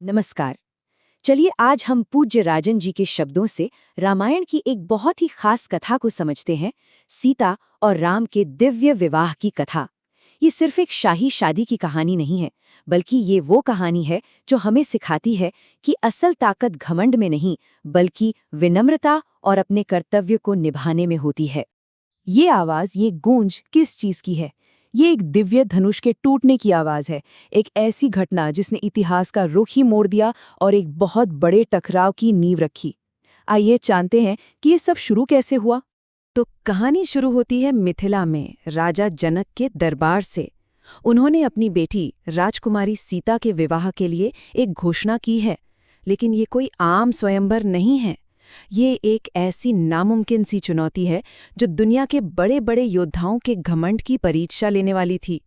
नमस्कार। चलिए आज हम पूज्य राजन जी के शब्दों से रामायण की एक बहुत ही खास कथा को समझते हैं, सीता और राम के दिव्य विवाह की कथा। ये सिर्फ एक शाही शादी की कहानी नहीं है, बल्कि ये वो कहानी है जो हमें सिखाती है कि असल ताकत घमंड में नहीं, बल्कि विनम्रता और अपने कर्तव्य को निभाने में होती है। ये आवाज, ये गूंज किस चीज की है? ये एक दिव्य धनुष के टूटने की आवाज है। एक ऐसी घटना जिसने इतिहास का रुख ही मोड़ दिया और एक बहुत बड़े टकराव की नींव रखी। आइए जानते हैं कि ये सब शुरू कैसे हुआ। तो कहानी शुरू होती है मिथिला में राजा जनक के दरबार से। उन्होंने अपनी बेटी राजकुमारी सीता के विवाह के लिए एक घोषणा की है, लेकिन ये कोई आम स्वयंवर नहीं है। ये एक ऐसी नामुमकिन सी चुनौती है जो दुनिया के बड़े बड़े योद्धाओं के घमंड की परीक्षा लेने वाली थी।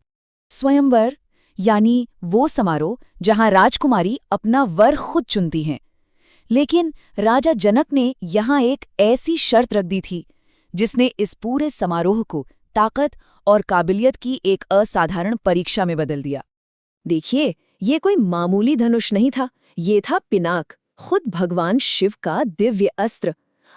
स्वयंवर यानी वो समारोह जहां राजकुमारी अपना वर खुद चुनती हैं। लेकिन राजा जनक ने यहाँ एक ऐसी शर्त रख दी थी जिसने इस पूरे समारोह को ताकत और काबिलियत की एक असाधारण परीक्षा में बदल दिया। देखिए, ये कोई मामूली धनुष नहीं था, ये था पिनाक, खुद भगवान शिव का दिव्य अस्त्र।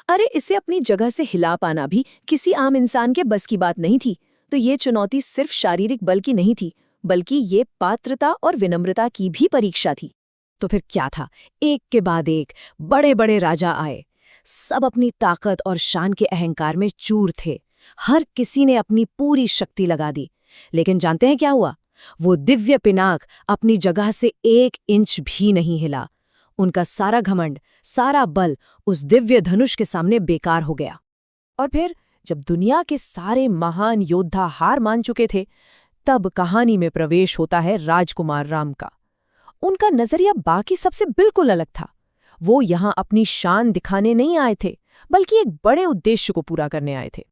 अरे इसे अपनी जगह से हिला पाना भी किसी आम इंसान के बस की बात नहीं थी। तो ये चुनौती सिर्फ शारीरिक बल की नहीं थी, बल्कि ये पात्रता और विनम्रता की भी परीक्षा थी। तो फिर क्या था? एक के बाद एक बड़े बड़े राजा आए। सब अपनी ताकत और शान के अहंकार में चूर थे। हर किसी ने अपनी पूरी शक्ति लगा दी। लेकिन जानते हैं क्या हुआ? वो दिव्य पिनाक अपनी जगह से 1 इंच भी नहीं हिला। उनका सारा घमंड, सारा बल उस दिव्य धनुष के सामने बेकार हो गया। और फिर जब दुनिया के सारे महान योद्धा हार मान चुके थे, तब कहानी में प्रवेश होता है राजकुमार राम का। उनका नजरिया बाकी सबसे बिल्कुल अलग था। वो यहाँ अपनी शान दिखाने नहीं आए थे, बल्कि एक बड़े उद्देश्य को पूरा करने आए थे।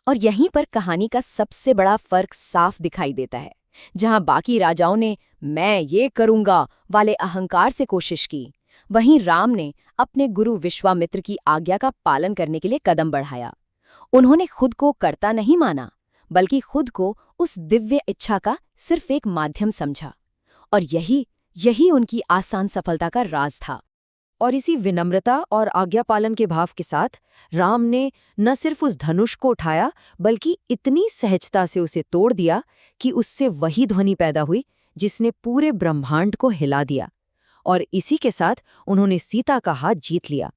और यहीं पर कहानी का सबसे बड़ा फर्क साफ दिखाई देता है। जहां बाकी राजाओं ने मैं ये करूंगा वाले अहंकार से कोशिश की, वहीं राम ने अपने गुरु विश्वामित्र की आज्ञा का पालन करने के लिए कदम बढ़ाया। उन्होंने खुद को कर्ता नहीं माना, बल्कि खुद को उस दिव्य इच्छा का सिर्फ एक माध्यम समझा। और यही उनकी आसान सफलता का राज था। और इसी विनम्रता और आज्ञा पालन के भाव के साथ राम ने न सिर्फ उस धनुष को उठाया, बल्कि इतनी सहजता से उसे तोड़ दिया कि उससे वही ध्वनि पैदा हुई जिसने पूरे ब्रह्मांड को हिला दिया। और इसी के साथ उन्होंने सीता का हाथ जीत लिया।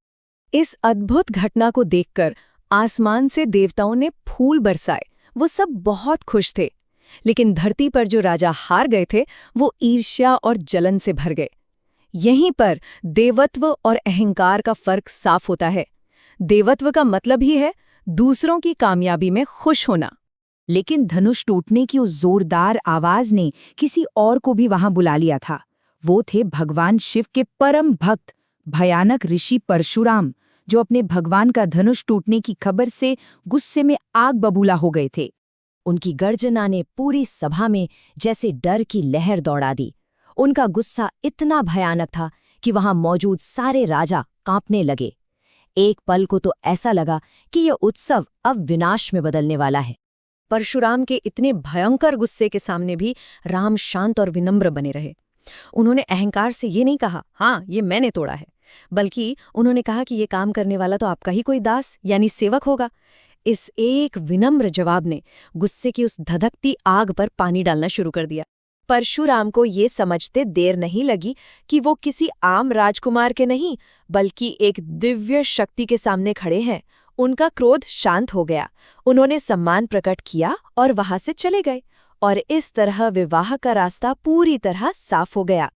इस अद्भुत घटना को देखकर आसमान से देवताओं ने फूल बरसाए। वो सब बहुत खुश थे। लेकिन धरती पर जो राजा हार गए थे, वो ईर्ष्या और जलन से भर गए। यहीं पर देवत्व और अहंकार का फर्क साफ होता है। देवत्व का मतलब ही है दूसरों की कामयाबी में खुश होना। लेकिन धनुष टूटने की उस जोरदार आवाज ने किसी और को भी वहां बुला लिया था। वो थे भगवान शिव के परम भक्त, भयानक ऋषि परशुराम, जो अपने भगवान का धनुष टूटने की खबर से गुस्से में आग बबूला हो गए थे। उनकी गर्जना ने पूरी सभा में जैसे डर की लहर दौड़ा दी। उनका गुस्सा इतना भयानक था कि वहां मौजूद सारे राजा कांपने लगे। एक पल को तो ऐसा लगा कि यह उत्सव अब विनाश में बदलने वाला है। परशुराम के इतने भयंकर गुस्से के सामने भी राम शांत और विनम्र बने रहे। उन्होंने अहंकार से ये नहीं कहा, हाँ ये मैंने तोड़ा है, बल्कि उन्होंने कहा कि ये काम करने वाला तो आपका ही कोई दास यानी सेवक होगा। इस एक विनम्र जवाब ने गुस्से की उस धधकती आग पर पानी डालना शुरू कर दिया। परशुराम को ये समझते देर नहीं लगी कि वो किसी आम राजकुमार के नहीं, बल्कि एक दिव्य शक्ति के सामने खड़े हैं। उनका क्रोध शांत हो गया। उन्होंने सम्मान प्रकट किया और वहां से चले गए। और इस तरह विवाह का रास्ता पूरी तरह साफ हो गया।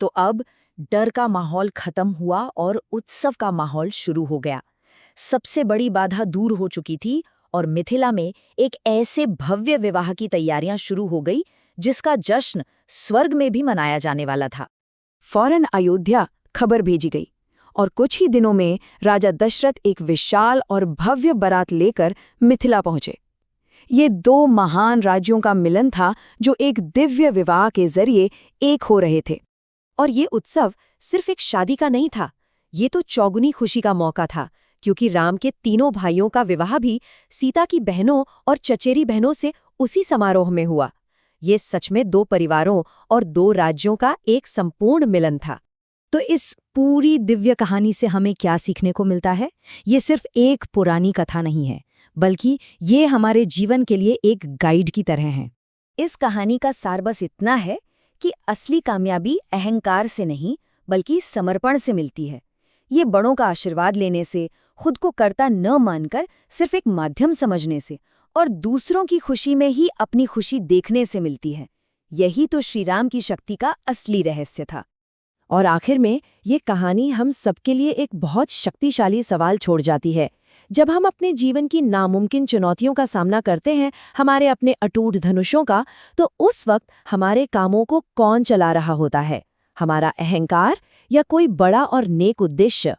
तो अब डर का माहौल खत्म हुआ और उत्सव का माहौल शुरू हो गया। सबसे बड़ी बाधा दूर हो चुकी थी और मिथिला में एक ऐसे भव्य विवाह की तैयारियां शुरू हो गई जिसका जश्न स्वर्ग में भी मनाया जाने वाला था। फौरन अयोध्या खबर भेजी गई और कुछ ही दिनों में राजा दशरथ एक विशाल और भव्य बारात लेकर मिथिला पहुंचे। ये 2 महान राज्यों का मिलन था जो एक दिव्य विवाह के जरिए एक हो रहे थे। और ये उत्सव सिर्फ एक शादी का नहीं था, ये तो चौगुनी खुशी का मौका था, क्योंकि राम के तीनों भाइयों का विवाह भी सीता की बहनों और चचेरी बहनों से उसी समारोह में हुआ। ये सच में 2 परिवारों और 2 राज्यों का एक संपूर्ण मिलन था। तो इस पूरी दिव्य कहानी से हमें क्या सीखने को मिलता है? ये सिर्फ एक पुरानी कथा नहीं है, बल्कि ये हमारे जीवन के लिए एक गाइड की तरह है। इस कहानी का सार बस इतना है कि असली कामयाबी अहंकार से नहीं, बल्कि समर्पण से मिलती है। ये बड़ों का आशीर्वाद लेने से, खुद को कर्ता न मानकर सिर्फ एक माध्यम समझने से और दूसरों की खुशी में ही अपनी खुशी देखने से मिलती है। यही तो श्रीराम की शक्ति का असली रहस्य था। और आखिर में ये कहानी हम सबके लिए एक बहुत शक्तिशाली सवाल छोड़ जाती है। जब हम अपने जीवन की नामुमकिन चुनौतियों का सामना करते हैं, हमारे अपने अटूट धनुषों का, तो उस वक्त हमारे कामों को कौन चला रहा होता है? हमारा अहंकार या कोई बड़ा और नेक उद्देश्य?